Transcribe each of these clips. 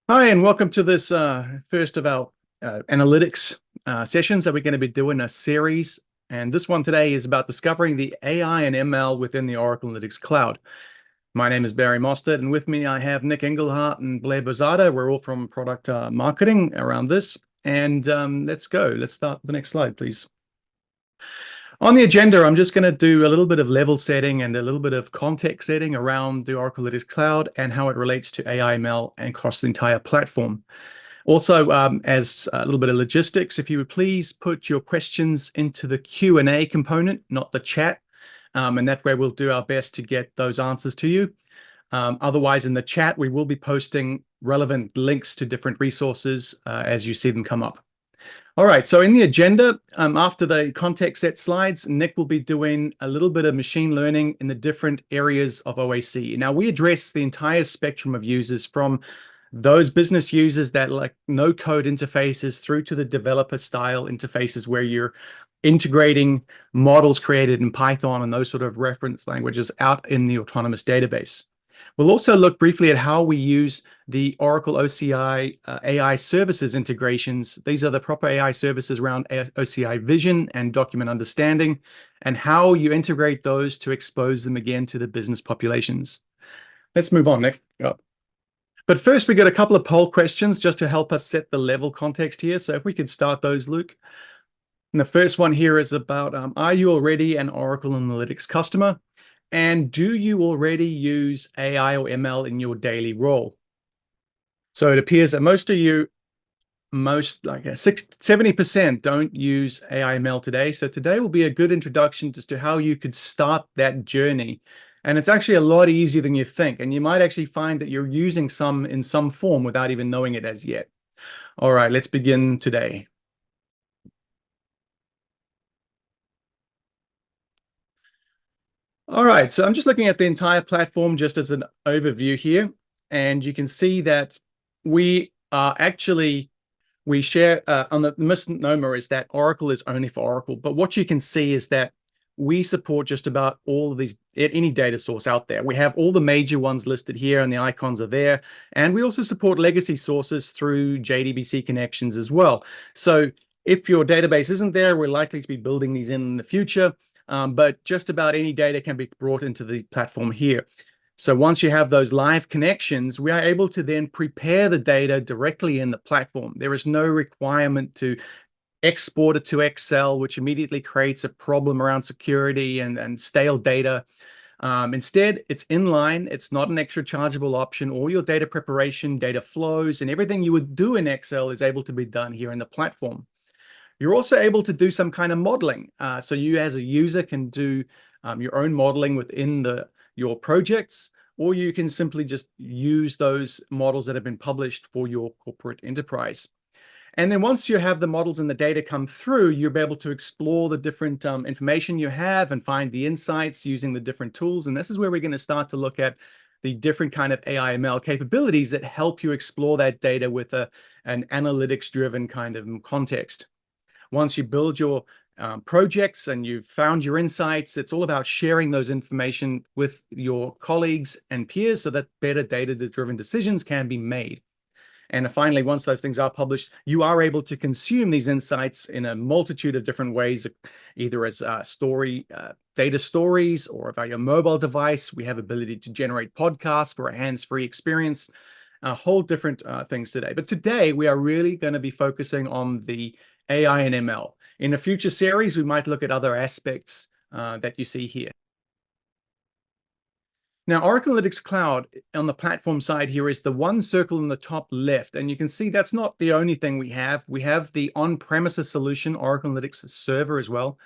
Hi, and welcome to this first of our analytics sessions that we're going to be doing a series. And this one today is about discovering the AI and ML within the Oracle Analytics Cloud. My name is Barry Mostert, and with me I have Nick Engelhardt and Blair Bozada. We're all from product marketing around this. And let's go. Let's start the next slide, please. On the agenda, I'm just going to do a little bit of level setting and a little bit of context setting around the Oracle Analytics Cloud and how it relates to AI/ML and across the entire platform. Also, as a little bit of logistics, if you would please put your questions into the Q&A component, not the chat, and that way we'll do our best to get those answers to you. Otherwise, in the chat, we will be posting relevant links to different resources as you see them come up. All right, so in the agenda, after the context set slides, Nick will be doing a little bit of machine learning in the different areas of OAC. Now, we address the entire spectrum of users from those business users that like no code interfaces through to the developer style interfaces where you're integrating models created in Python and those sort of reference languages out in the autonomous database. We'll also look briefly at how we use the Oracle OCI AI Services integrations. These are the proper AI services around OCI Vision and Document Understanding, and how you integrate those to expose them again to the business populations. Let's move on, Nick. But first, we got a couple of poll questions just to help us set the level context here. So if we could start those, Luke. And the first one here is about, are you already an Oracle Analytics customer? And do you already use AI or ML in your daily role? So it appears that most of you, like 70% don't use AI ML today. So today will be a good introduction as to how you could start that journey. And it's actually a lot easier than you think. And you might actually find that you're using some in some form without even knowing it as yet. All right, let's begin today. All right, so I'm just looking at the entire platform just as an overview here. And you can see that we are actually, we share on the misnomer is that Oracle is only for Oracle. But what you can see is that we support just about all of these, any data source out there. We have all the major ones listed here and the icons are there. And we also support legacy sources through JDBC connections as well. So if your database isn't there, we're likely to be building these in the future. But just about any data can be brought into the platform here. So once you have those live connections, we are able to then prepare the data directly in the platform. There is no requirement to export it to Excel, which immediately creates a problem around security and stale data. Instead, it's inline. It's not an extra chargeable option. All your data preparation, data flows, and everything you would do in Excel is able to be done here in the platform. You're also able to do some kind of modeling. So you as a user can do your own modeling within your projects, or you can simply just use those models that have been published for your corporate enterprise. And then once you have the models and the data come through, you'll be able to explore the different information you have and find the insights using the different tools. And this is where we're going to start to look at the different kind of AI/ML capabilities that help you explore that data with an analytics-driven kind of context. Once you build your projects and you've found your insights, it's all about sharing those information with your colleagues and peers so that better data-driven decisions can be made. And finally, once those things are published, you are able to consume these insights in a multitude of different ways, either as data stories or via your mobile device. We have ability to generate podcasts for a hands-free experience, a whole different things today. But today, we are really going to be focusing on the AI and ML. In a future series, we might look at other aspects that you see here. Now, Oracle Analytics Cloud on the platform side here is the one circle in the top left. And you can see that's not the only thing we have. We have the on-premises solution, Oracle Analytics Server as well.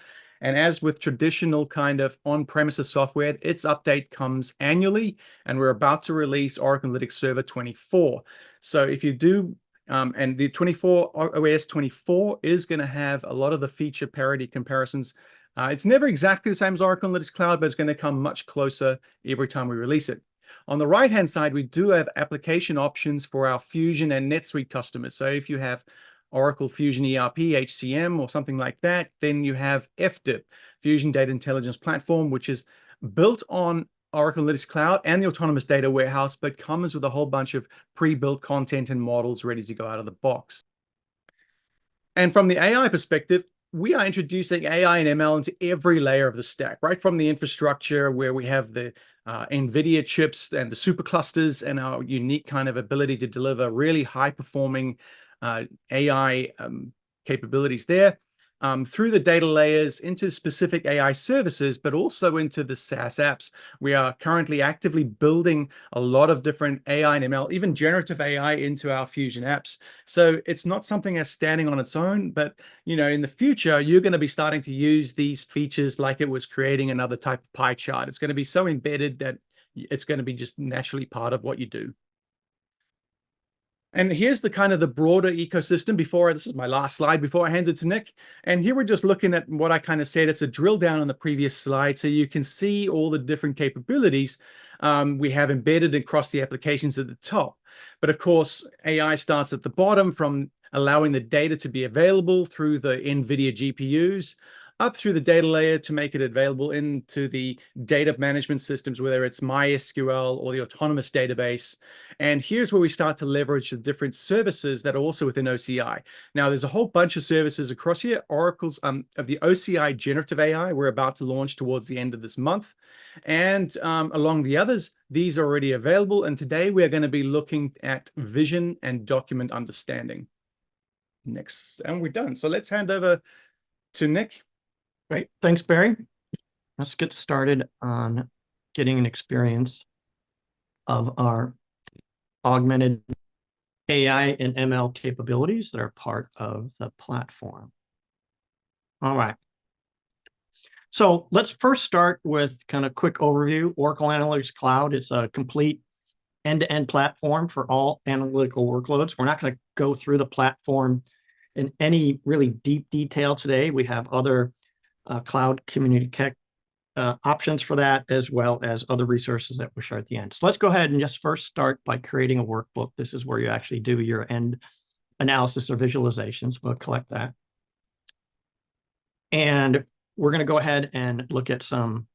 And as with traditional kind of on-premises software, its update comes annually, and we're about to release Oracle Analytics Server 24. So if you do, and the 24 OAS 24 is going to have a lot of the feature parity comparisons. It's never exactly the same as Oracle Analytics Cloud, but it's going to come much closer every time we release it. On the right-hand side, we do have application options for our Fusion and NetSuite customers. So if you have Oracle Fusion ERP, HCM, or something like that, then you have FDIP, Fusion Data Intelligence Platform, which is built on Oracle Analytics Cloud and the Autonomous Data Warehouse, but comes with a whole bunch of pre-built content and models ready to go out of the box. And from the AI perspective, we are introducing AI and ML into every layer of the stack, right from the infrastructure where we have the NVIDIA chips and the superclusters and our unique kind of ability to deliver really high-performing AI capabilities there, through the data layers into specific AI services, but also into the SaaS apps. We are currently actively building a lot of different AI and ML, even generative AI, into our Fusion apps. So it's not something that's standing on its own, but in the future, you're going to be starting to use these features like it was creating another type of pie chart. It's going to be so embedded that it's going to be just naturally part of what you do. And here's the kind of the broader ecosystem this is my last slide before I hand it to Nick. And here we're just looking at what I kind of said. It's a drill down on the previous slide. So you can see all the different capabilities we have embedded across the applications at the top. But of course, AI starts at the bottom, from allowing the data to be available through the NVIDIA GPUs, up through the data layer to make it available into the data management systems, whether it's MySQL or the Autonomous Database. And here's where we start to leverage the different services that are also within OCI. Now, there's a whole bunch of services across here. Oracle's of the OCI Generative AI, we're about to launch towards the end of this month. And along the others, these are already available. And today we are going to be looking at vision and document understanding. Next, and we're done. So let's hand over to Nick. Great. Thanks, Barry. Let's get started on getting an experience of our augmented AI and ML capabilities that are part of the platform. All right. So let's first start with kind of quick overview. Oracle Analytics Cloud is a complete end-to-end platform for all analytical workloads. We're not going to go through the platform in any really deep detail today. We have other cloud community options for that, as well as other resources that we'll share at the end. So let's go ahead and just first start by creating a workbook. This is where you actually do your end analysis or visualizations. We'll collect that. And we're going to go ahead and look at some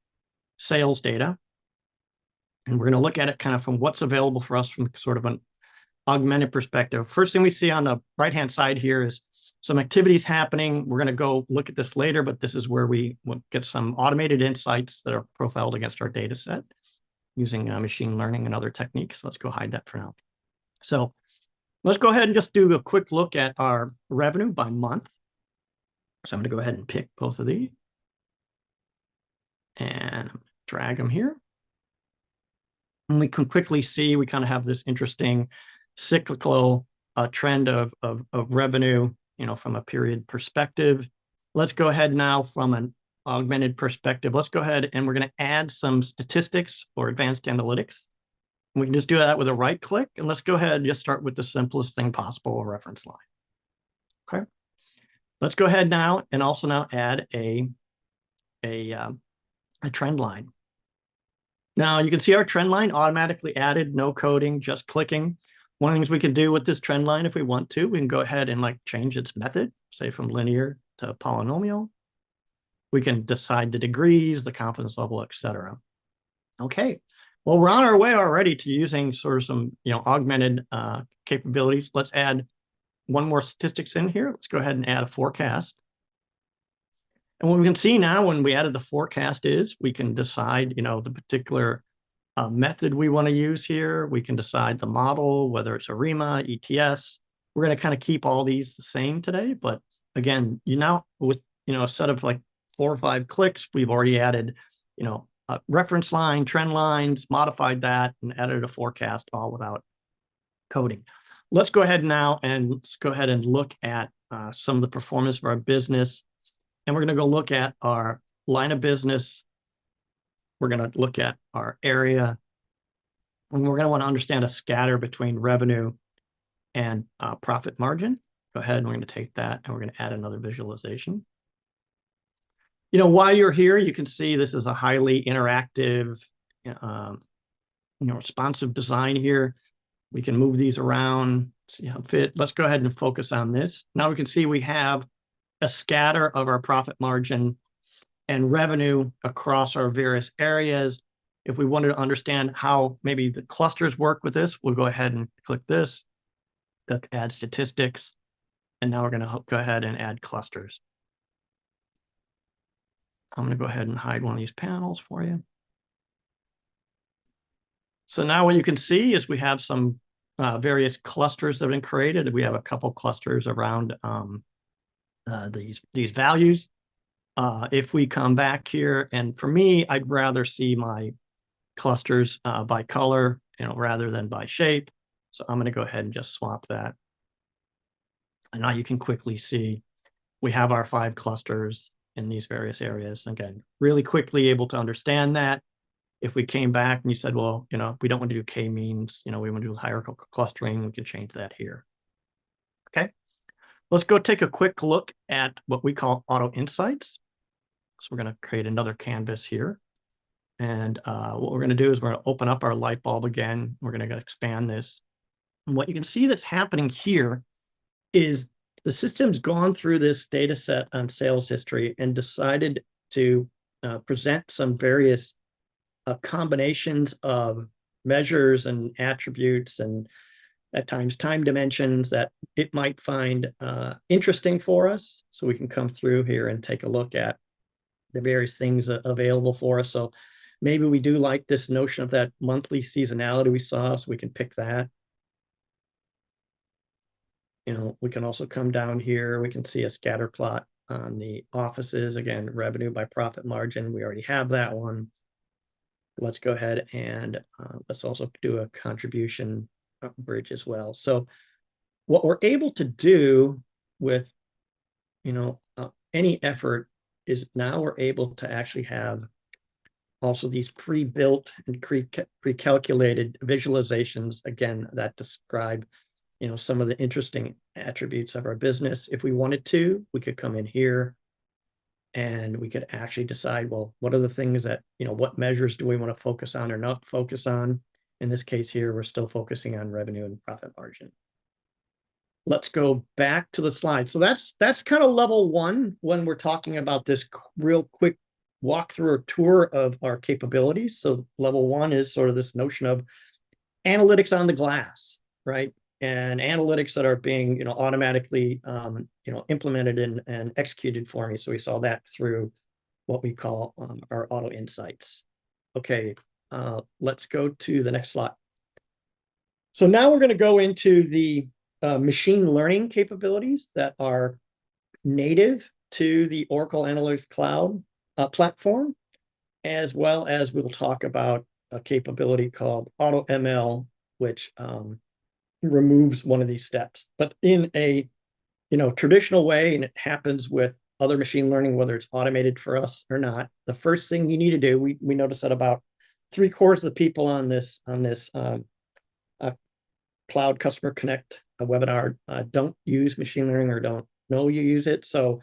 sales data. And we're going to look at it kind of from what's available for us from sort of an augmented perspective. First thing we see on the right-hand side here is some activities happening. We're going to go look at this later, but this is where we will get some automated insights that are profiled against our data set using machine learning and other techniques. Let's go hide that for now. So let's go ahead and just do a quick look at our revenue by month. So I'm going to go ahead and pick both of these and drag them here. And we can quickly see we kind of have this interesting cyclical trend of revenue, from a period perspective. Let's go ahead now from an augmented perspective. Let's go ahead and we're going to add some statistics or advanced analytics. And we can just do that with a right click. And let's go ahead and just start with the simplest thing possible, a reference line. Okay. Let's go ahead now and also now add a trend line. Now you can see our trend line automatically added, no coding, just clicking. One of the things we can do with this trend line, if we want to, we can go ahead and change its method, say from linear to polynomial. We can decide the degrees, the confidence level, etc. Okay, well, we're on our way already to using sort of some augmented capabilities. Let's add one more statistics in here. Let's go ahead and add a forecast. And what we can see now when we added the forecast is we can decide, the particular method we want to use here. We can decide the model, whether it's ARIMA, ETS. We're going to kind of keep all these the same today. But again, with, a set of 4 or 5 clicks, we've already added, a reference line, trend lines, modified that, and added a forecast all without coding. Let's go ahead now and look at some of the performance of our business. And we're going to go look at our line of business. We're going to look at our area. And we're going to want to understand a scatter between revenue and profit margin. Go ahead and we're going to take that and we're going to add another visualization. While you're here, you can see this is a highly interactive, responsive design here. We can move these around, see how it fit. Let's go ahead and focus on this. Now we can see we have a scatter of our profit margin and revenue across our various areas. If we wanted to understand how maybe the clusters work with this, we'll go ahead and click this, click add statistics, and now we're going to go ahead and add clusters. I'm going to go ahead and hide one of these panels for you. So now what you can see is we have some various clusters that have been created. We have a couple clusters around these values. If we come back here, and for me, I'd rather see my clusters by color, rather than by shape. So I'm going to go ahead and just swap that. And now you can quickly see we have our 5 clusters in these various areas. Again, really quickly able to understand that. If we came back and you said, well, we don't want to do k-means, we want to do hierarchical clustering, we can change that here. Okay, let's go take a quick look at what we call auto insights. So we're going to create another canvas here. And what we're going to do is we're going to open up our light bulb again. We're going to expand this. And what you can see that's happening here is the system's gone through this data set on sales history and decided to present some various combinations of measures and attributes and at times time dimensions that it might find interesting for us. So we can come through here and take a look at the various things available for us. So maybe we do like this notion of that monthly seasonality we saw, so we can pick that. We can also come down here. We can see a scatter plot on the offices. Again, revenue by profit margin. We already have that one. Let's go ahead and let's also do a contribution bridge as well. So what we're able to do with, any effort is now we're able to actually have also these pre-built and pre-calculated visualizations, again, that describe, some of the interesting attributes of our business. If we wanted to, we could come in here and we could actually decide, well, what are the things that, what measures do we want to focus on or not focus on? In this case here, we're still focusing on revenue and profit margin. Let's go back to the slide. So that's kind of level 1 when we're talking about this real quick walkthrough or tour of our capabilities. So level 1 is sort of this notion of analytics on the glass, right? And analytics that are being, automatically, implemented and executed for me. So we saw that through what we call our auto insights. Okay, let's go to the next slide. So now we're going to go into the machine learning capabilities that are native to the Oracle Analytics Cloud platform, as well as we'll talk about a capability called AutoML, which removes one of these steps, but in a traditional way, and it happens with other machine learning, whether it's automated for us or not. The first thing you need to do, we notice that about 3/4 of the people on this Cloud Customer Connect webinar don't use machine learning or don't know you use it. So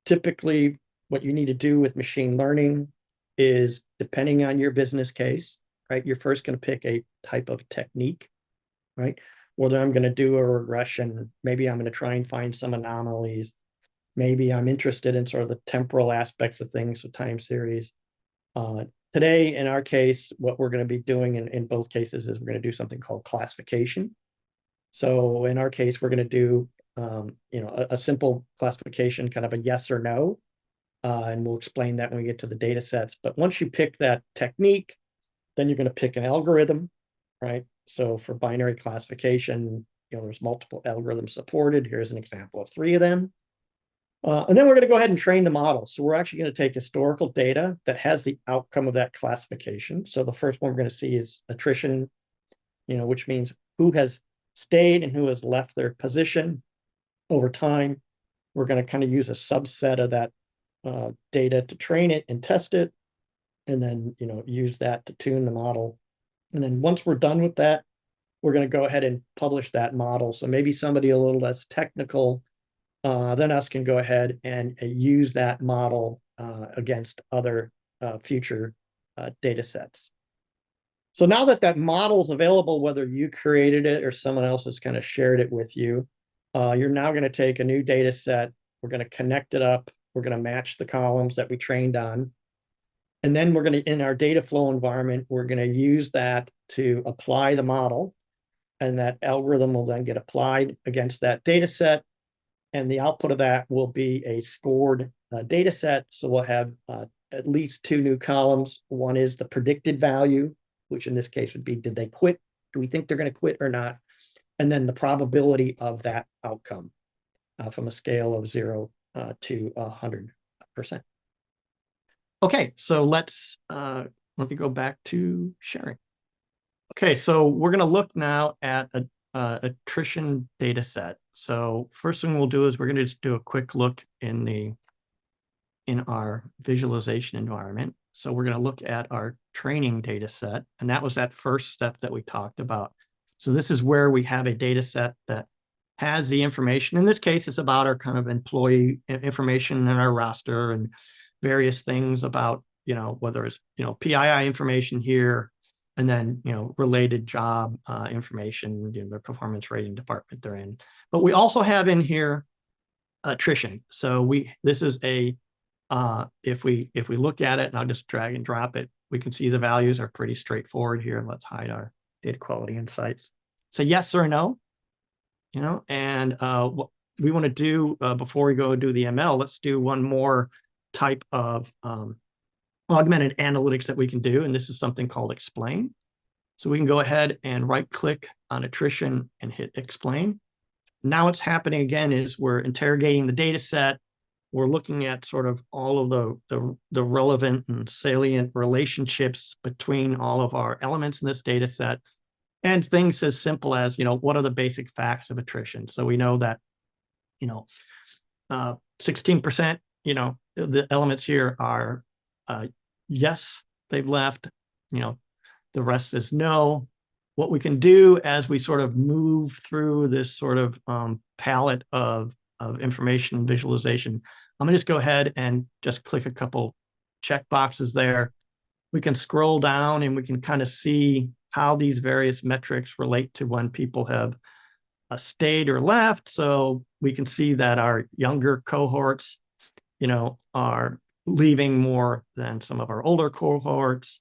typically what you need to do with machine learning is, depending on your business case, right, you're first going to pick a type of technique, right? Whether I'm going to do a regression, maybe I'm going to try and find some anomalies. Maybe I'm interested in sort of the temporal aspects of things, so time series. Today, in our case, what we're going to be doing in both cases is we're going to do something called classification. So in our case, we're going to do a simple classification, kind of a yes or no, and we'll explain that when we get to the data sets. But once you pick that technique, then you're going to pick an algorithm, right? So for binary classification, there's multiple algorithms supported. Here's an example of 3 of them. And then we're going to go ahead and train the model. So we're actually going to take historical data that has the outcome of that classification. So the first one we're going to see is attrition, which means who has stayed and who has left their position over time. We're going to kind of use a subset of that data to train it and test it, and then use that to tune the model. And then once we're done with that, we're going to go ahead and publish that model. So maybe somebody a little less technical than us can go ahead and use that model against other future data sets. So now that that model is available, whether you created it or someone else has kind of shared it with you, you're now going to take a new data set. We're going to connect it up. We're going to match the columns that we trained on. And then we're going to, in our data flow environment, we're going to use that to apply the model. And that algorithm will then get applied against that data set. And the output of that will be a scored data set. So we'll have at least two new columns. One is the predicted value, which in this case would be, did they quit? Do we think they're going to quit or not? And then the probability of that outcome from a scale of 0 to 100%. Okay, so let me go back to sharing. Okay, so we're going to look now at a attrition data set. So first thing we'll do is we're going to just do a quick look in our visualization environment. So we're going to look at our training data set, and that was that first step that we talked about. So this is where we have a data set that has the information. In this case, it's about our kind of employee information in our roster and various things about, whether it's, PII information here, and then, related job information, their performance rating department they're in. But we also have in here attrition. So this is a, if we look at it, and I'll just drag and drop it, we can see the values are pretty straightforward here. Let's hide our data quality insights. So yes or no, and what we want to do before we go do the ML, let's do one more type of augmented analytics that we can do. And this is something called explain. So we can go ahead and right click on attrition and hit explain. Now what's happening again is we're interrogating the data set. We're looking at sort of all of the relevant and salient relationships between all of our elements in this data set. And things as simple as, what are the basic facts of attrition? So we know that, 16%, the elements here are yes, they've left, the rest is no. What we can do as we sort of move through this sort of palette of information and visualization, I'm gonna just go ahead and just click a couple check boxes there. We can scroll down and we can kind of see how these various metrics relate to when people have stayed or left. So we can see that our younger cohorts, are leaving more than some of our older cohorts.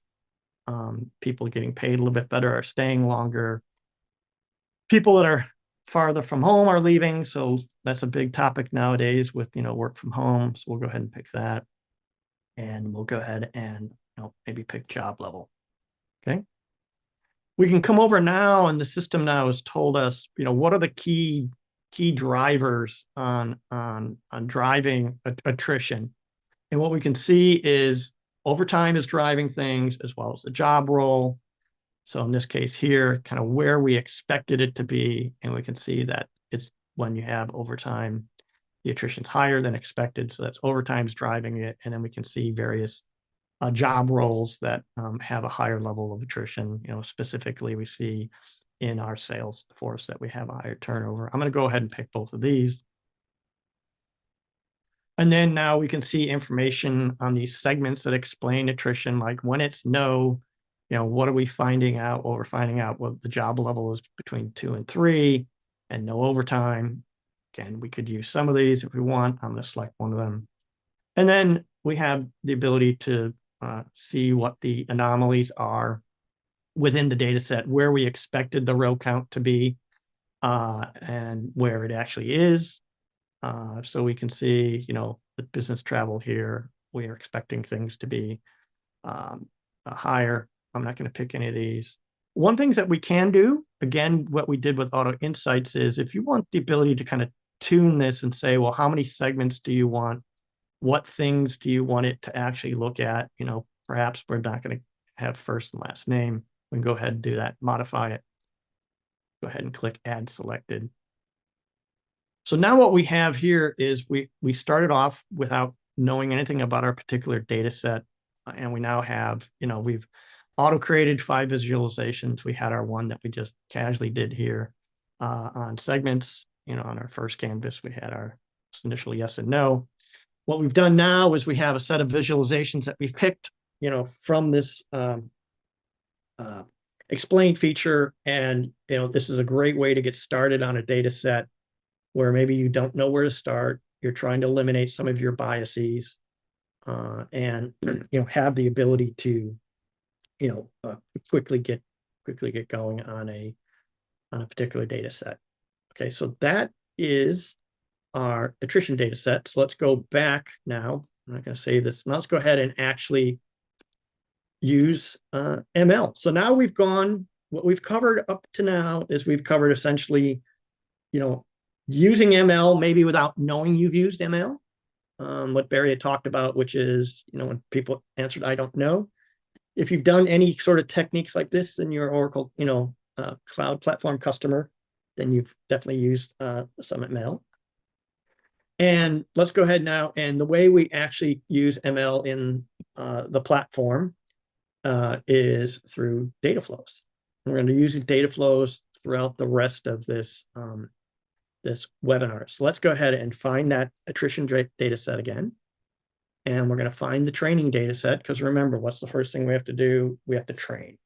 People getting paid a little bit better are staying longer. People that are farther from home are leaving. So that's a big topic nowadays with, work from home. So we'll go ahead and pick that. And we'll go ahead and maybe pick job level. Okay. We can come over now, and the system now has told us, what are the key drivers on driving attrition. And what we can see is overtime is driving things as well as the job role. So in this case here, kind of where we expected it to be, and we can see that it's when you have overtime, the attrition's higher than expected. So that's overtime's driving it. And then we can see various job roles that have a higher level of attrition. Specifically, we see in our sales force that we have a higher turnover. I'm going to go ahead and pick both of these. And then now we can see information on these segments that explain attrition, like when it's no, what are we finding out? Well, we're finding out what the job level is between 2 and 3 and no overtime. Again, we could use some of these if we want. I'm going to select one of them. And then we have the ability to see what the anomalies are within the data set, where we expected the row count to be and where it actually is. So we can see, the business travel here, we are expecting things to be higher. I'm not going to pick any of these. One thing that we can do, again, what we did with Auto Insights is if you want the ability to kind of tune this and say, well, how many segments do you want? What things do you want it to actually look at? Perhaps we're not going to have first and last name. We can go ahead and do that, modify it. Go ahead and click Add Selected. So now what we have here is we started off without knowing anything about our particular data set. And we now have, we've auto-created 5 visualizations. We had our one that we just casually did here on segments. On our first canvas, we had our initial yes and no. What we've done now is we have a set of visualizations that we've picked, from this explain feature. And, this is a great way to get started on a data set where maybe you don't know where to start. You're trying to eliminate some of your biases. and have the ability to quickly get going on a particular data set. Okay, so that is our attrition data set. So let's go back now. I'm not going to save this. Now let's go ahead and actually use ML. So now we've gone, what we've covered up to now is we've covered essentially, using ML maybe without knowing you've used ML. What Barry had talked about, which is, when people answered, I don't know. If you've done any sort of techniques like this in your Oracle, cloud platform customer, then you've definitely used some ML. And let's go ahead now. And the way we actually use ML in the platform is through data flows. We're going to use the data flows throughout the rest of this this webinar. So let's go ahead and find that attrition data set again. And we're going to find the training data set, because remember, what's the first thing we have to do? We have to train.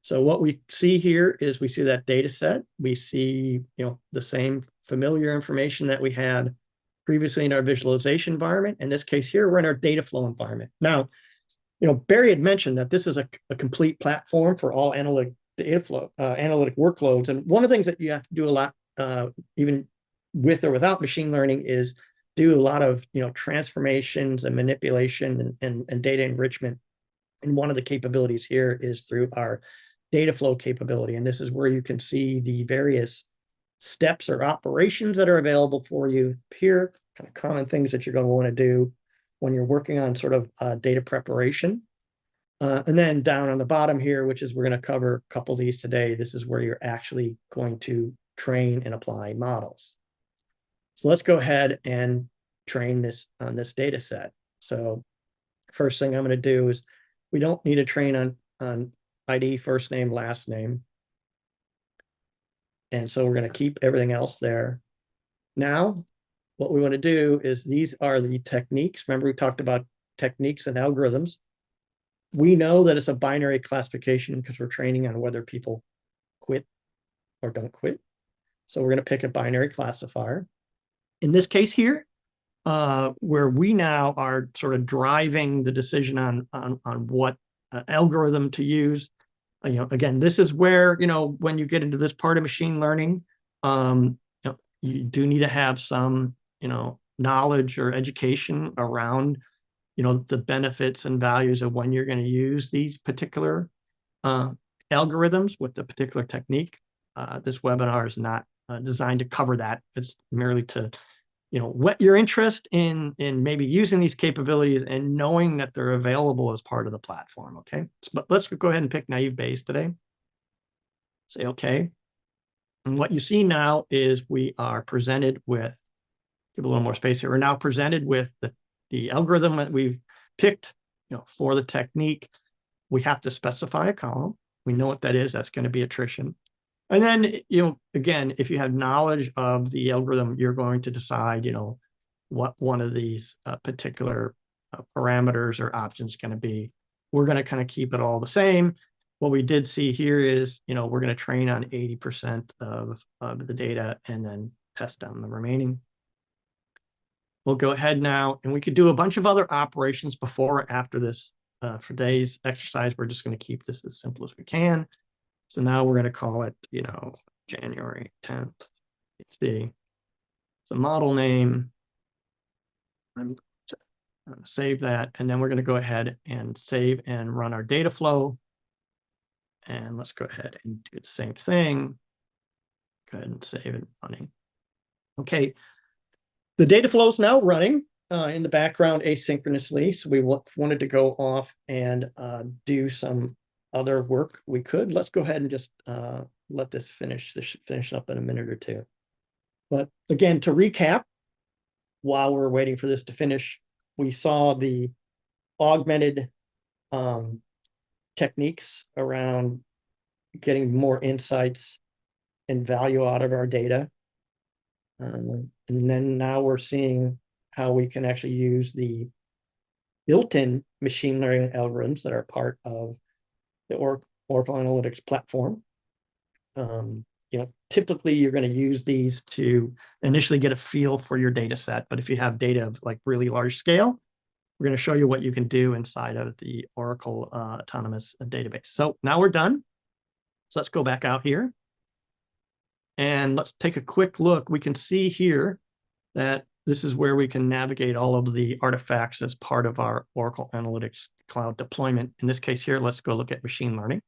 So what we see here is we see that data set. We see, the same familiar information that we had previously in our visualization environment. In this case here, we're in our data flow environment. Now, Barry had mentioned that this is a complete platform for all analytic data flow, analytic workloads. And one of the things that you have to do a lot, even with or without machine learning, is do a lot of transformations and manipulation and data enrichment. And one of the capabilities here is through our data flow capability. And this is where you can see the various steps or operations that are available for you here, kind of common things that you're going to want to do when you're working on sort of data preparation. And then down on the bottom here, which is we're going to cover a couple of these today, this is where you're actually going to train and apply models. So let's go ahead and train this on this data set. So first thing I'm going to do is, we don't need to train on ID, first name, last name. And so we're going to keep everything else there. Now, what we want to do is, these are the techniques. Remember, we talked about techniques and algorithms. We know that it's a binary classification because we're training on whether people quit or don't quit. So we're going to pick a binary classifier. In this case here, where we now are sort of driving the decision on what algorithm to use. Again, this is where, when you get into this part of machine learning, you do need to have some, knowledge or education around, the benefits and values of when you're going to use these particular algorithms with the particular technique. This webinar is not designed to cover that. It's merely to, whet your interest in maybe using these capabilities and knowing that they're available as part of the platform. Okay, but let's go ahead and pick naive Bayes today. Say okay. And what you see now is we are presented with, give a little more space here. We're now presented with the algorithm that we've picked, for the technique. We have to specify a column. We know what that is. That's going to be attrition. And then, again, if you have knowledge of the algorithm, you're going to decide, what one of these particular parameters or options is going to be. We're going to kind of keep it all the same. What we did see here is, we're going to train on 80% of the data and then test on the remaining. We'll go ahead now, and we could do a bunch of other operations before or after this. For today's exercise, we're just going to keep this as simple as we can. So now we're going to call it, January 10th. It's the model name. I'm going to save that. And then we're going to go ahead and save and run our data flow. And let's go ahead and do the same thing. Go ahead and save it running. Okay. The data flow is now running in the background asynchronously. So we wanted to go off and do some other work. We could. Let's go ahead and just let this finish. This should finish up in a minute or two. But again, to recap, while we're waiting for this to finish, we saw the augmented techniques around getting more insights and value out of our data. And then now we're seeing how we can actually use the built-in machine learning algorithms that are part of the Oracle Analytics platform. Typically you're going to use these to initially get a feel for your data set. But if you have data of like really large scale, we're going to show you what you can do inside of the Oracle Autonomous Database. So now we're done. So let's go back out here. And let's take a quick look. We can see here that this is where we can navigate all of the artifacts as part of our Oracle Analytics Cloud deployment. In this case here, let's go look at machine learning.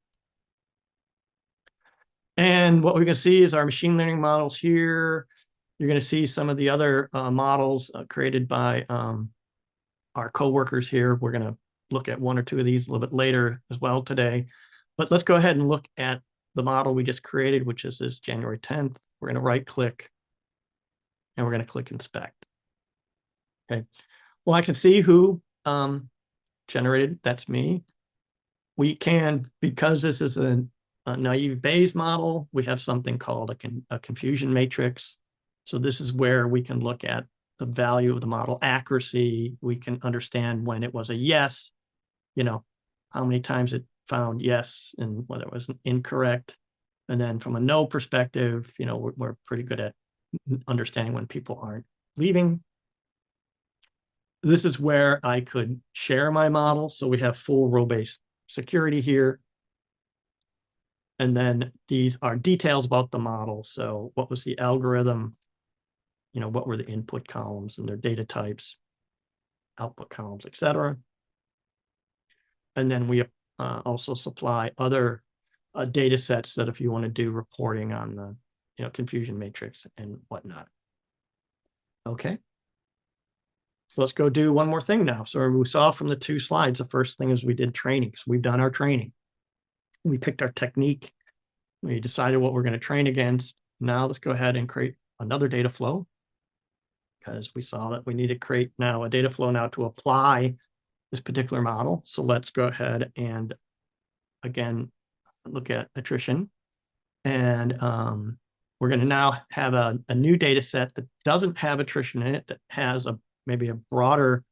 And what we can see is our machine learning models here. You're going to see some of the other models created by our coworkers here. We're going to look at one or two of these a little bit later as well today. But let's go ahead and look at the model we just created, which is this January 10th. We're going to right click and we're going to click inspect. Okay. Well, I can see who generated. That's me. We can, because this is a naive Bayes model, we have something called a confusion matrix. So this is where we can look at the value of the model accuracy. We can understand when it was a yes, how many times it found yes and whether it was incorrect. And then from a no perspective, we're pretty good at understanding when people aren't leaving. This is where I could share my model. So we have full role-based security here. And then these are details about the model. So what was the algorithm? What were the input columns and their data types, output columns, etc. And then we also supply other data sets that if you want to do reporting on the confusion matrix and whatnot. Okay. So let's go do one more thing now. So we saw from the two slides, the first thing is we did training. So we've done our training. We picked our technique. We decided what we're going to train against. Now let's go ahead and create another data flow, because we saw that we need to create now a data flow now to apply this particular model. So let's go ahead and again, look at attrition. And we're going to now have a new data set that doesn't have attrition in it, that has maybe a broader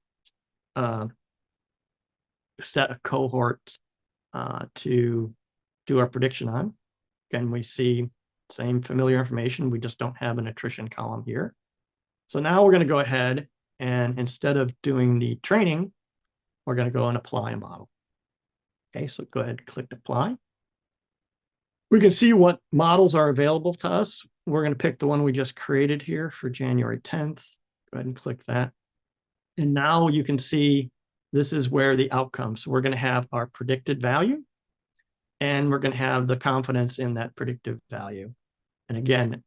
set of cohorts to do our prediction on. Again, we see same familiar information. We just don't have an attrition column here. So now we're going to go ahead and instead of doing the training, we're going to go and apply a model. Okay, so go ahead and click apply. We can see what models are available to us. We're going to pick the one we just created here for January 10th. Go ahead and click that. And now you can see this is where the outcomes. So we're going to have our predicted value, and we're going to have the confidence in that predictive value. And again,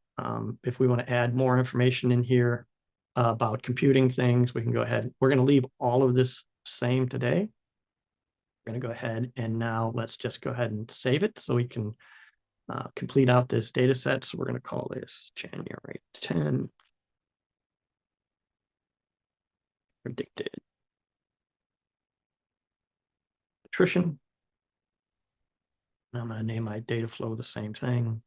if we want to add more information in here about computing things, we can go ahead. We're going to leave all of this same today. We're going to go ahead and now let's just go ahead and save it so we can complete out this data set. So we're going to call this January 10th predicted attrition. I'm going to name my data flow the same thing.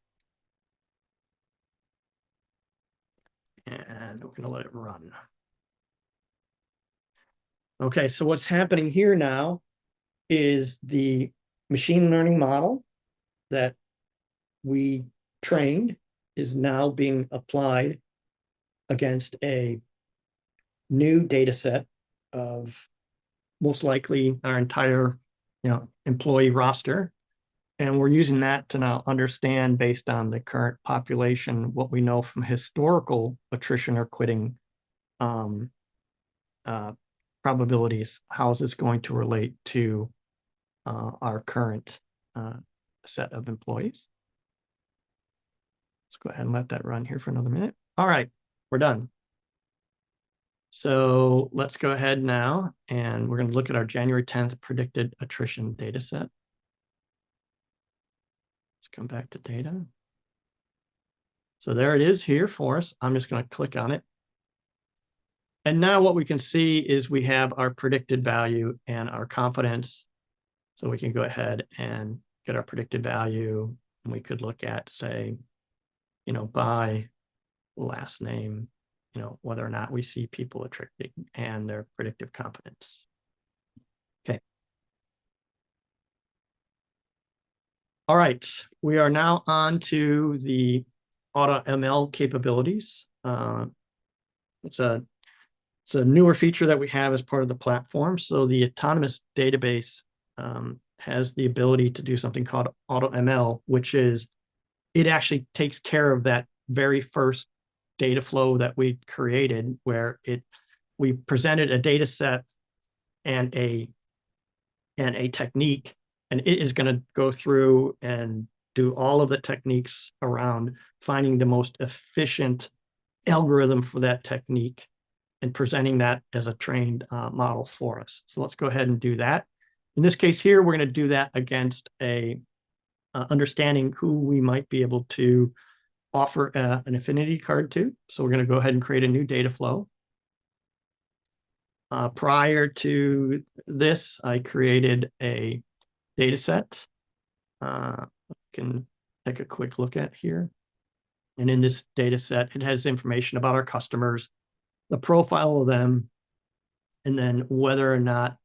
And we're going to let it run. Okay, so what's happening here now is the machine learning model that we trained is now being applied against a new data set of most likely our entire employee roster. And we're using that to now understand, based on the current population, what we know from historical attrition or quitting probabilities. How is this going to relate to our current set of employees? Let's go ahead and let that run here for another minute. All right, we're done. So let's go ahead now, and we're going to look at our January 10th predicted attrition data set. Let's come back to data. So there it is here for us. I'm just going to click on it. And now what we can see is we have our predicted value and our confidence. So we can go ahead and get our predicted value. And we could look at, say, by last name, whether or not we see people attriting and their predictive confidence. Okay. All right, we are now on to the AutoML capabilities. It's a It's a newer feature that we have as part of the platform. So the autonomous database has the ability to do something called AutoML, which is it actually takes care of that very first data flow that we created, where we presented a data set and a technique, and it is going to go through and do all of the techniques around finding the most efficient algorithm for that technique and presenting that as a trained model for us. So let's go ahead and do that. In this case here, we're going to do that against a understanding who we might be able to offer an affinity card to. So we're going to go ahead and create a new data flow. Prior to this, I created a data set. Can take a quick look at here. And in this data set, it has information about our customers, the profile of them, and then whether or not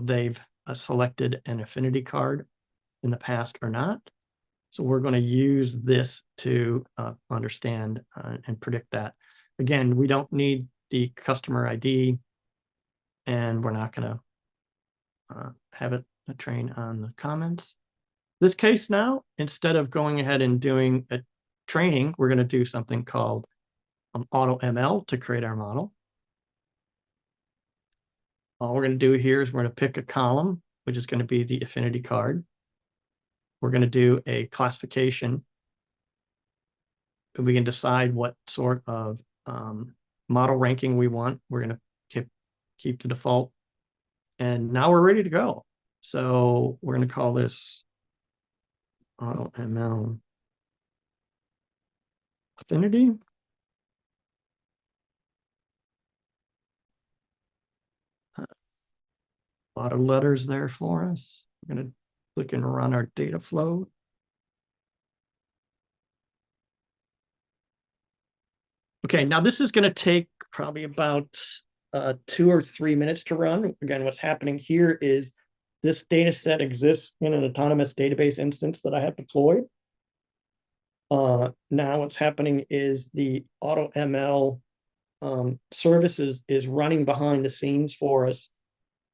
they've selected an affinity card in the past or not. So we're going to use this to understand and predict that. Again, we don't need the customer ID, and we're not going to have it train on the comments. This case now, instead of going ahead and doing a training, we're going to do something called AutoML to create our model. All we're going to do here is we're going to pick a column, which is going to be the affinity card. We're going to do a classification, and we can decide what sort of model ranking we want. We're going to keep the default, and now we're ready to go. So we're going to call this AutoML affinity. A lot of letters there for us. We're going to click and run our data flow. Okay, now this is going to take probably about 2 or 3 minutes to run. Again, what's happening here is this data set exists in an autonomous database instance that I have deployed. Now what's happening is the AutoML services is running behind the scenes for us.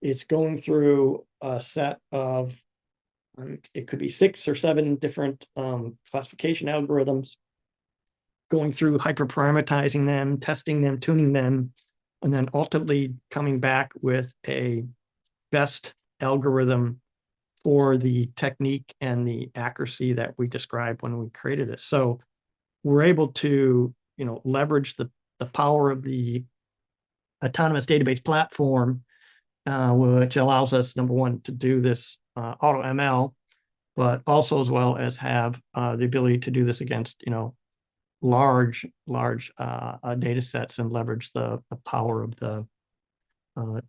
It's going through a set of, it could be 6 or 7 different classification algorithms, going through hyperparameterizing them, testing them, tuning them, and then ultimately coming back with a best algorithm for the technique and the accuracy that we described when we created this. So we're able to, leverage the power of the autonomous database platform, which allows us, number one, to do this AutoML, but also as well as have the ability to do this against, large data sets and leverage the power of the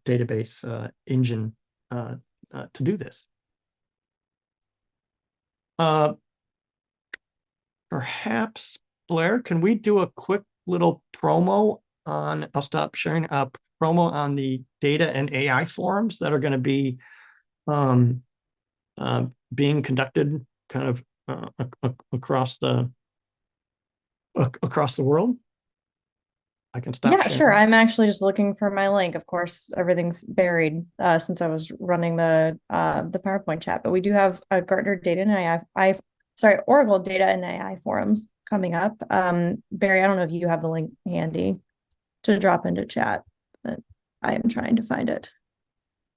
database engine to do this. Perhaps, Blair, can we do a quick little promo on, I'll stop sharing, promo on the data and AI forums that are going to be being conducted kind of across the world? I can stop Yeah, sharing. sure. I'm actually just looking for my link. Of course, everything's buried since I was running the PowerPoint chat, but we do have a Gartner data and Oracle data and AI forums coming up. Barry, I don't know if you have the link handy to drop into chat, but I am trying to find it.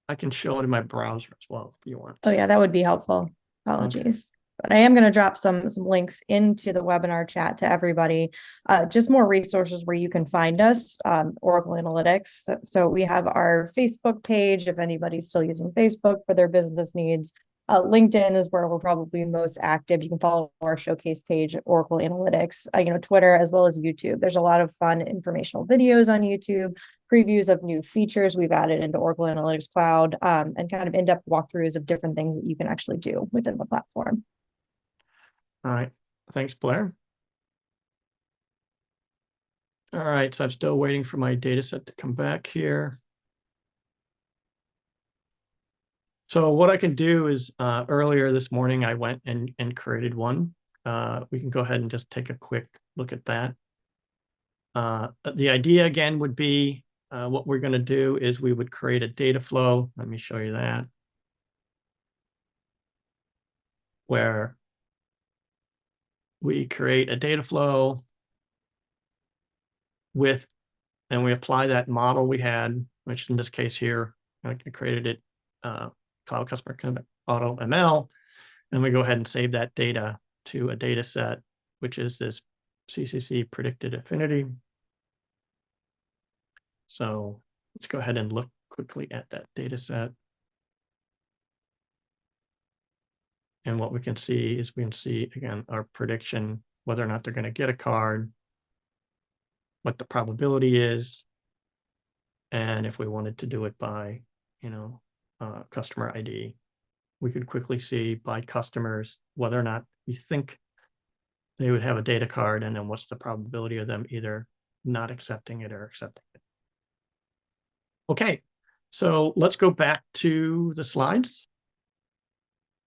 I can show it in my browser as well if you want. Oh yeah, that would be helpful. Apologies. Okay. But I am going to drop some links into the webinar chat to everybody, just more resources where you can find us, Oracle Analytics. So we have our Facebook page, if anybody's still using Facebook for their business needs. LinkedIn is where we're probably most active. You can follow our showcase page, Oracle Analytics, Twitter, as well as YouTube. There's a lot of fun informational videos on YouTube, previews of new features we've added into Oracle Analytics Cloud, and kind of in-depth walkthroughs of different things that you can actually do within the platform. All right. Thanks, Blair. All right. So I'm still waiting for my data set to come back here. So what I can do is earlier this morning, I went and created one. We can go ahead and just take a quick look at that. The idea again would be what we're going to do is we would create a data flow. Let me show you that. Where we create a data flow with, and we apply that model we had, which in this case here, I created it, Cloud Customer AutoML, and we go ahead and save that data to a data set, which is this CCC predicted affinity. So let's go ahead and look quickly at that data set. And what we can see is we can see, again, our prediction, whether or not they're going to get a card, what the probability is, and if we wanted to do it by, customer ID, we could quickly see by customers whether or not we think they would have a data card, and then what's the probability of them either not accepting it or accepting it. Okay, so let's go back to the slides.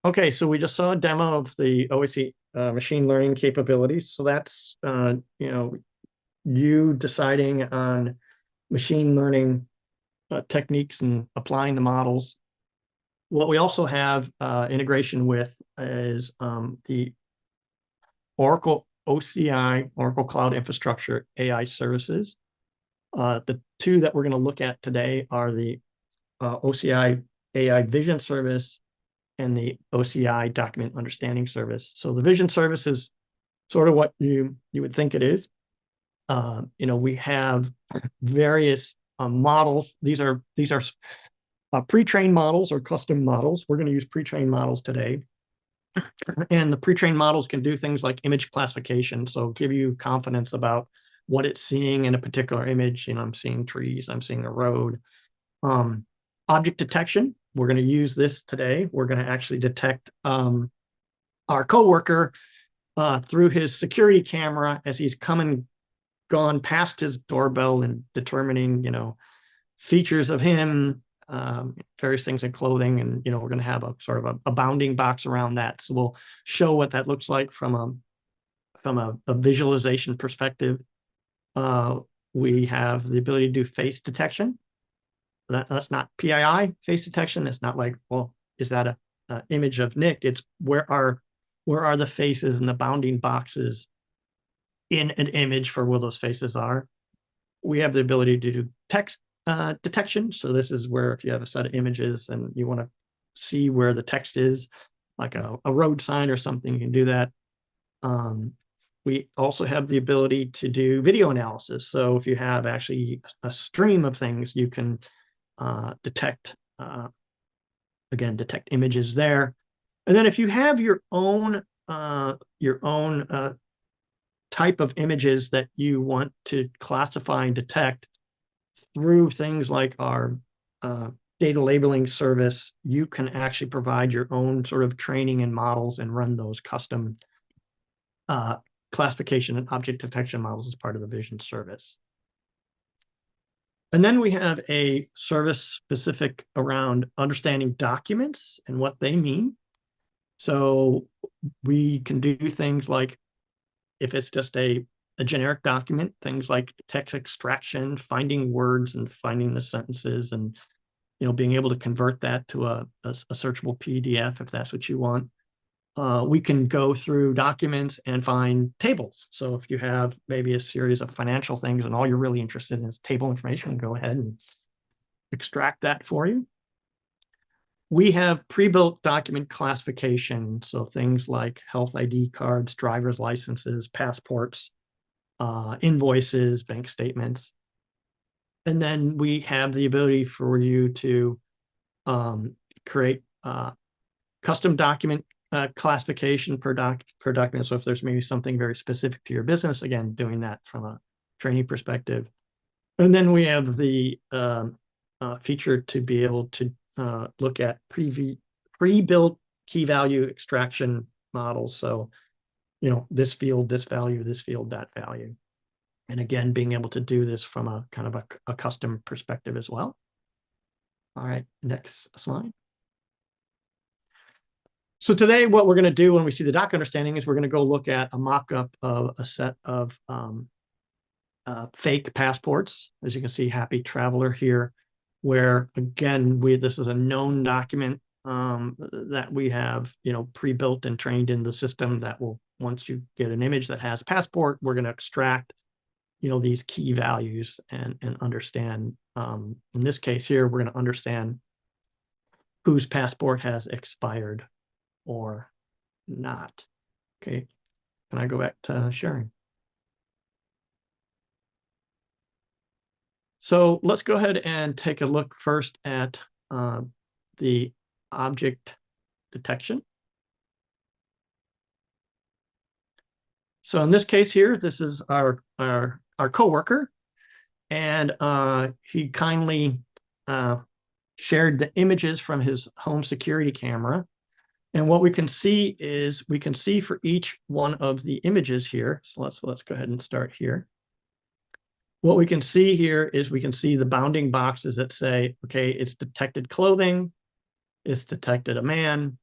Okay, so we just saw a demo of the OCI machine learning capabilities. So that's, you deciding on machine learning techniques and applying the models. What we also have integration with is the Oracle OCI, Oracle Cloud Infrastructure AI Services. The two that we're going to look at today are the OCI AI Vision Service and the OCI Document Understanding Service. So the Vision Service is sort of what you would think it is. We have various models. These are pre-trained models or custom models. We're going to use pre-trained models today. And the pre-trained models can do things like image classification. So give you confidence about what it's seeing in a particular image. I'm seeing trees, I'm seeing a road. Object detection, we're going to use this today. We're going to actually detect our coworker through his security camera as he's come and gone past his doorbell and determining, features of him, various things in clothing. And, we're going to have a sort of a bounding box around that. So we'll show what that looks like from a visualization perspective. We have the ability to do face detection. That's not PII face detection. It's not like, well, is that a image of Nick? It's where are the faces and the bounding boxes in an image for where those faces are. We have the ability to do text detection. So this is where if you have a set of images and you want to see where the text is, like a road sign or something, you can do that. We also have the ability to do video analysis. So if you have actually a stream of things, you can detect images there. And then if you have your own type of images that you want to classify and detect through things like our data labeling service, you can actually provide your own sort of training and models and run those custom classification and object detection models as part of the Vision service. And then we have a service specific around understanding documents and what they mean. So we can do things like, if it's just a generic document, things like text extraction, finding words and finding the sentences, and being able to convert that to a searchable PDF if that's what you want. We can go through documents and find tables. So if you have maybe a series of financial things and all you're really interested in is table information, go ahead and extract that for you. We have pre-built document classification. So things like health ID cards, driver's licenses, passports, invoices, bank statements. And then we have the ability for you to create custom document classification per document. So if there's maybe something very specific to your business, again, doing that from a training perspective. And then we have the feature to be able to look at pre-built key value extraction models. So, this field, this value, this field, that value. And again, being able to do this from a kind of a custom perspective as well. All right, next slide. So today, what we're going to do when we see the doc understanding is we're going to go look at a mock-up of a set of fake passports. As you can see, happy traveler here, where again, this is a known document that we have, pre-built and trained in the system that will, once you get an image that has passport, we're going to extract, these key values and understand, in this case here, we're going to understand whose passport has expired or not. Okay, can I go back to sharing? So let's go ahead and take a look first at the object detection. So in this case here, this is our coworker, and he kindly shared the images from his home security camera. And what we can see is we can see for each one of the images here. So let's go ahead and start here. What we can see here is we can see the bounding boxes that say, okay, it's detected clothing, it's detected a man,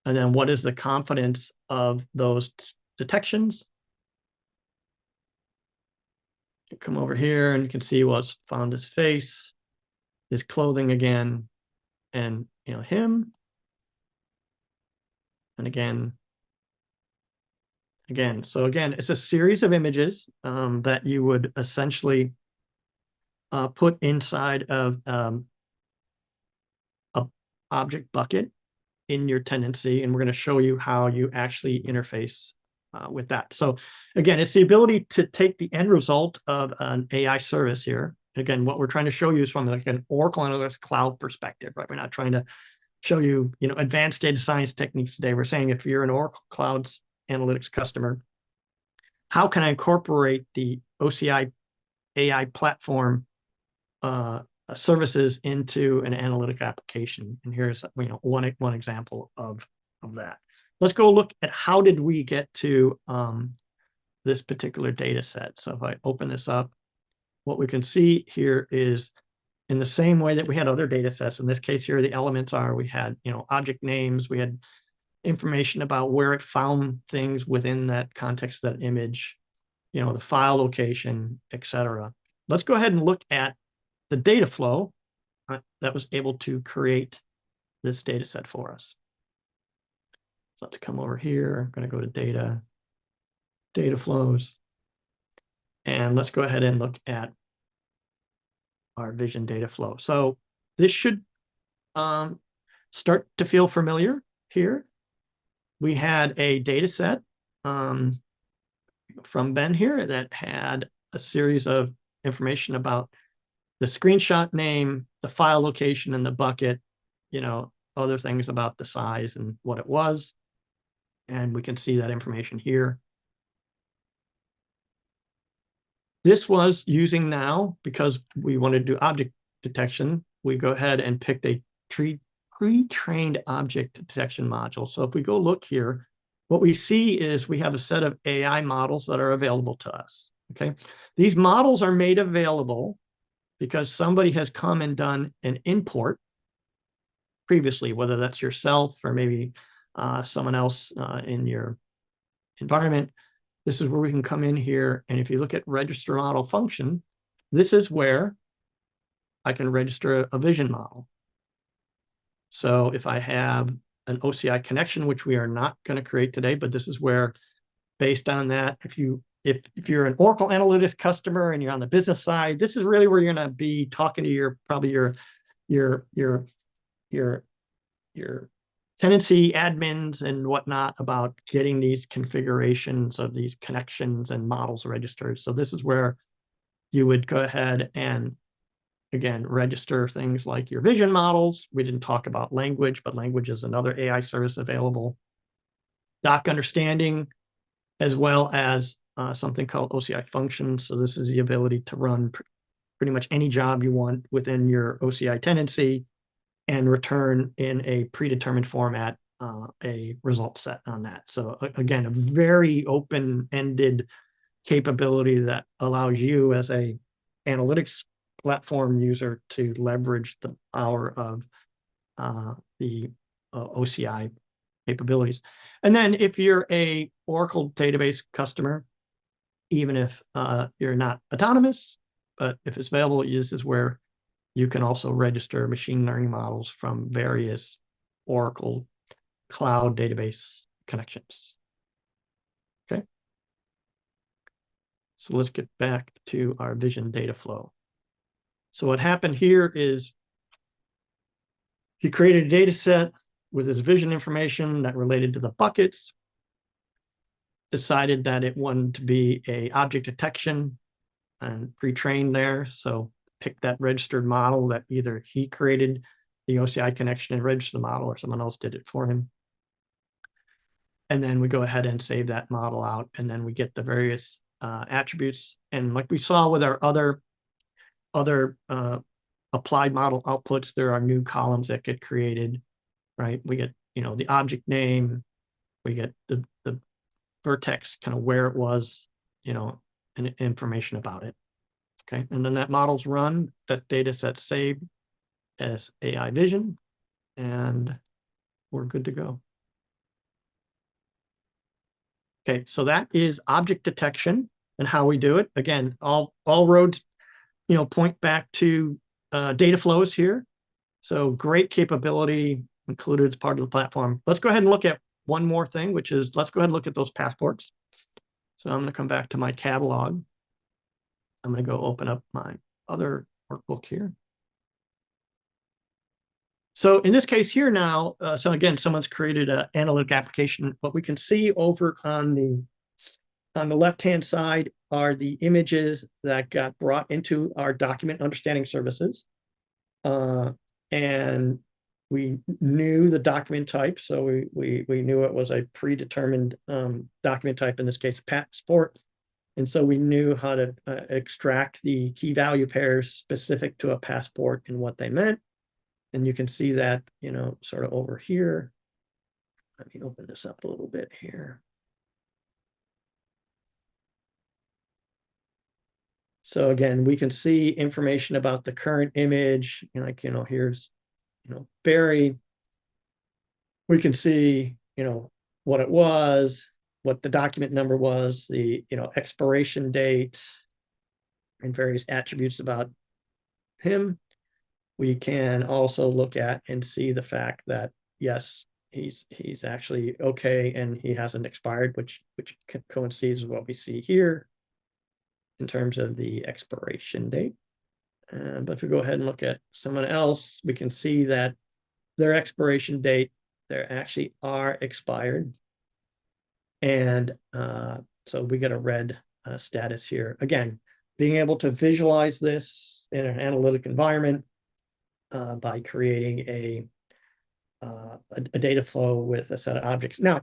and then what is the confidence of those detections? You come over here and you can see what's found his face, his clothing again, and him. And again. So again, it's a series of images that you would essentially put inside of a object bucket in your tenancy, and we're going to show you how you actually interface with that. So again, it's the ability to take the end result of an AI service here. Again, what we're trying to show you is from like an Oracle Analytics Cloud perspective, right? We're not trying to show you, advanced data science techniques today. We're saying if you're an Oracle Cloud's Analytics customer, how can I incorporate the OCI AI platform services into an analytic application? And here's one example of that. Let's go look at how did we get to this particular data set. So if I open this up, what we can see here is in the same way that we had other data sets. In this case here, the elements are, we had object names, we had information about where it found things within that context of that image, the file location, etc. Let's go ahead and look at the data flow that was able to create this data set for us. So let's come over here. I'm going to go to data flows, and let's go ahead and look at our vision data flow. So this should start to feel familiar here. We had a data set from Ben here that had a series of information about the screenshot name, the file location, and the bucket, other things about the size and what it was. And we can see that information here. This was using now, because we wanted to do object detection, we go ahead and picked a pre-trained object detection module. So if we go look here, what we see is we have a set of AI models that are available to us. Okay, these models are made available because somebody has come and done an import previously, whether that's yourself or maybe someone else in your environment. This is where we can come in here, and if you look at register model function, this is where I can register a vision model. So if I have an OCI connection, which we are not going to create today, but this is where, based on that, if you're an Oracle Analytics customer and you're on the business side, this is really where you're going to be talking to your tenancy admins and whatnot about getting these configurations of these connections and models registered. So this is where you would go ahead and, again, register things like your vision models. We didn't talk about language, but language is another AI service available. Doc understanding, as well as something called OCI functions. So this is the ability to run pretty much any job you want within your OCI tenancy and return in a predetermined format a result set on that. So again, a very open-ended capability that allows you as a analytics platform user to leverage the power of the OCI capabilities. And then if you're a Oracle database customer, even if you're not autonomous, but if it's available, this is where you can also register machine learning models from various Oracle cloud database connections. Okay. So let's get back to our vision data flow. So what happened here is he created a data set with his vision information that related to the buckets, decided that it wanted to be a object detection and pre-trained there. So pick that registered model that either he created the OCI connection and registered the model, or someone else did it for him. And then we go ahead and save that model out, and then we get the various attributes. And like we saw with our other applied model outputs, there are new columns that get created, right? We get, the object name, we get the vertex, kind of where it was, and information about it. Okay, and then that model's run, that data set saved as AI vision, and we're good to go. Okay, so that is object detection and how we do it. Again, all roads, point back to data flows here. So great capability included as part of the platform. Let's go ahead and look at one more thing, which is, let's go ahead and look at those passports. So I'm going to come back to my catalog. I'm going to go open up my other workbook here. So in this case here now, so again, someone's created an analytic application. What we can see over on the left-hand side are the images that got brought into our document understanding services. And we knew the document type. So we knew it was a predetermined document type, in this case, passport. And so we knew how to extract the key value pairs specific to a passport and what they meant. And you can see that, sort of over here. Let me open this up a little bit here. So again, we can see information about the current image, here's, Barry. We can see, what it was, what the document number was, the, expiration date, and various attributes about him. We can also look at and see the fact that, yes, he's actually okay and he hasn't expired, which coincides with what we see here in terms of the expiration date. But if we go ahead and look at someone else, we can see that their expiration date, they actually are expired. And so we get a red status here. Again, being able to visualize this in an analytic environment by creating a data flow with a set of objects. Now,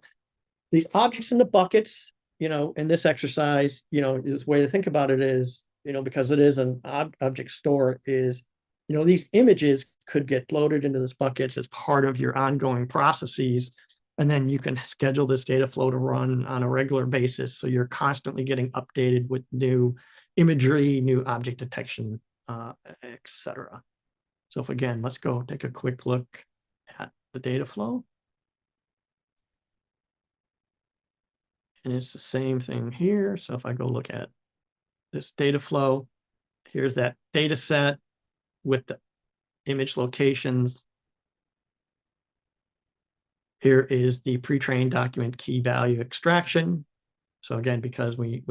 these objects in the buckets, in this exercise, this way to think about it is, because it is an object store, is, these images could get loaded into this buckets as part of your ongoing processes. And then you can schedule this data flow to run on a regular basis. So you're constantly getting updated with new imagery, new object detection, etc. So if, again, let's go take a quick look at the data flow. And it's the same thing here. So if I go look at this data flow, here's that data set with the image locations. Here is the pre-trained document key value extraction. So again, because we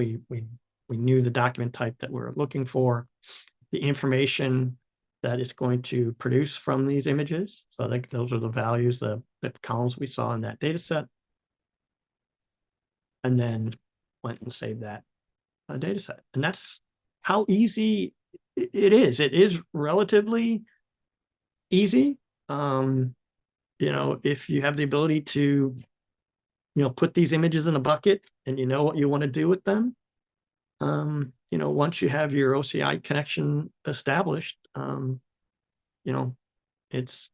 knew the document type that we're looking for, the information that is going to produce from these images. So I think those are the values, the columns we saw in that data set. And then went and saved that data set. And that's how easy it is. It is relatively easy. If you have the ability to, put these images in a bucket and you know what you want to do with them, once you have your OCI connection established, it's,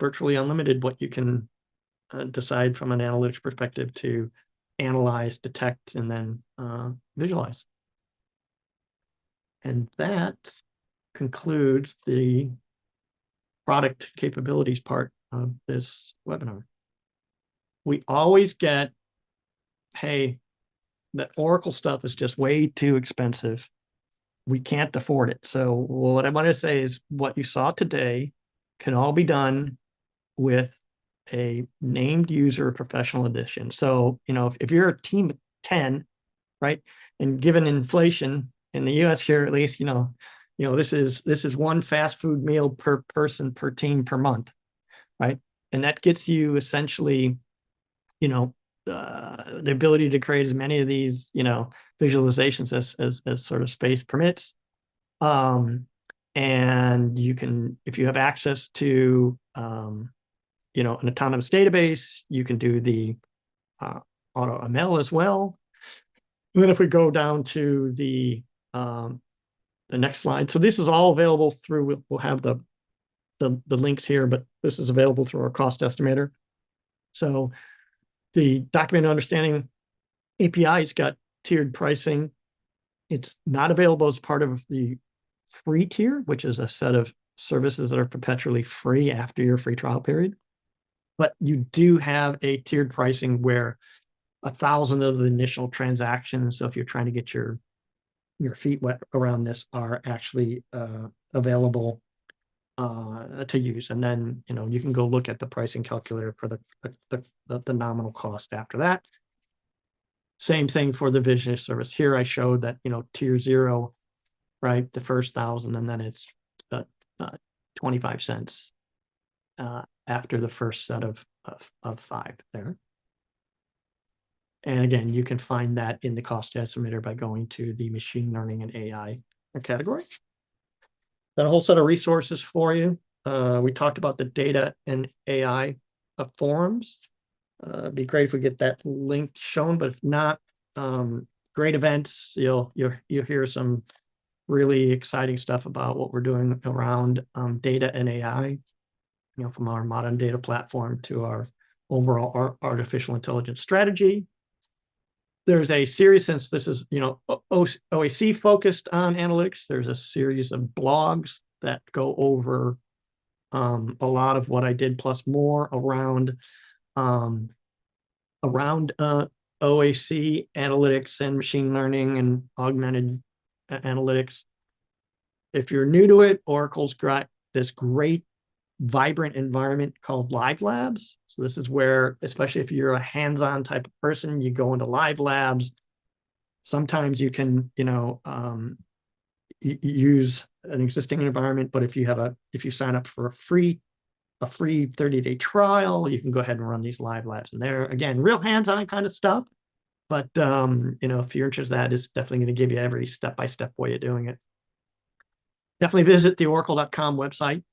virtually unlimited what you can decide from an analytics perspective to analyze, detect, and then visualize. And that concludes the product capabilities part of this webinar. We always get, hey, the Oracle stuff is just way too expensive. We can't afford it. So what I want to say is what you saw today can all be done with a named user professional edition. So, if you're a team of 10, right, and given inflation in the US here, at least, this is one fast food meal per person per team per month, right? And that gets you essentially, the ability to create as many of these, visualizations as sort of space permits. And you can, if you have access to, an autonomous database, you can do the AutoML as well. And then if we go down to the next slide, so this is all available through. We'll have the links here, but this is available through our cost estimator. So the document understanding API has got tiered pricing. It's not available as part of the free tier, which is a set of services that are perpetually free after your free trial period. But you do have a tiered pricing where 1,000 of the initial transactions, so if you're trying to get your feet wet around this, are actually available to use. And then, you can go look at the pricing calculator for the nominal cost after that. Same thing for the vision service. Here I showed that, tier 0, right, the first 1,000, and then it's 25 cents after the first set of 5 there. And again, you can find that in the cost estimator by going to the machine learning and AI category. Then a whole set of resources for you. We talked about the data and AI forums. It'd be great if we get that link shown, but if not, great events. You'll hear some really exciting stuff about what we're doing around data and AI, from our modern data platform to our overall artificial intelligence strategy. There's a series, since this is, OAC focused on analytics, there's a series of blogs that go over a lot of what I did plus more around OAC analytics and machine learning and augmented analytics. If you're new to it, Oracle's got this great vibrant environment called Live Labs. So this is where, especially if you're a hands-on type of person, you go into Live Labs. Sometimes you can, use an existing environment, but if you sign up for a free 30-day trial, you can go ahead and run these Live Labs. And they're, again, real hands-on kind of stuff. But if you're interested in that, it's definitely going to give you every step-by-step way of doing it. Definitely visit the oracle.com website.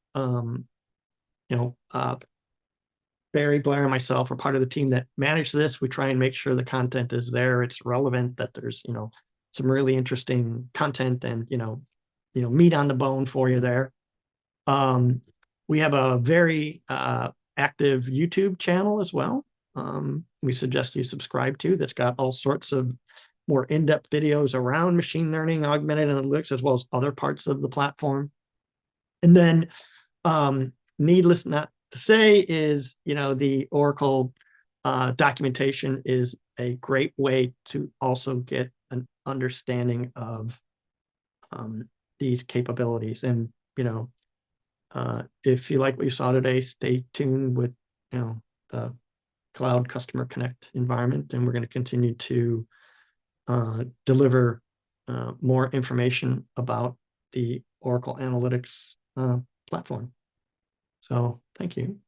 Barry, Blair, and myself are part of the team that manage this. We try and make sure the content is there, it's relevant, that there's, some really interesting content and, meat on the bone for you there. We have a very active YouTube channel as well. We suggest you subscribe to, that's got all sorts of more in-depth videos around machine learning, augmented analytics, as well as other parts of the platform. And then, needless not to say is, the Oracle documentation is a great way to also get an understanding of these capabilities. And, if you like what you saw today, stay tuned with, the Cloud Customer Connect environment, and we're going to continue to deliver more information about the Oracle Analytics platform. So thank you.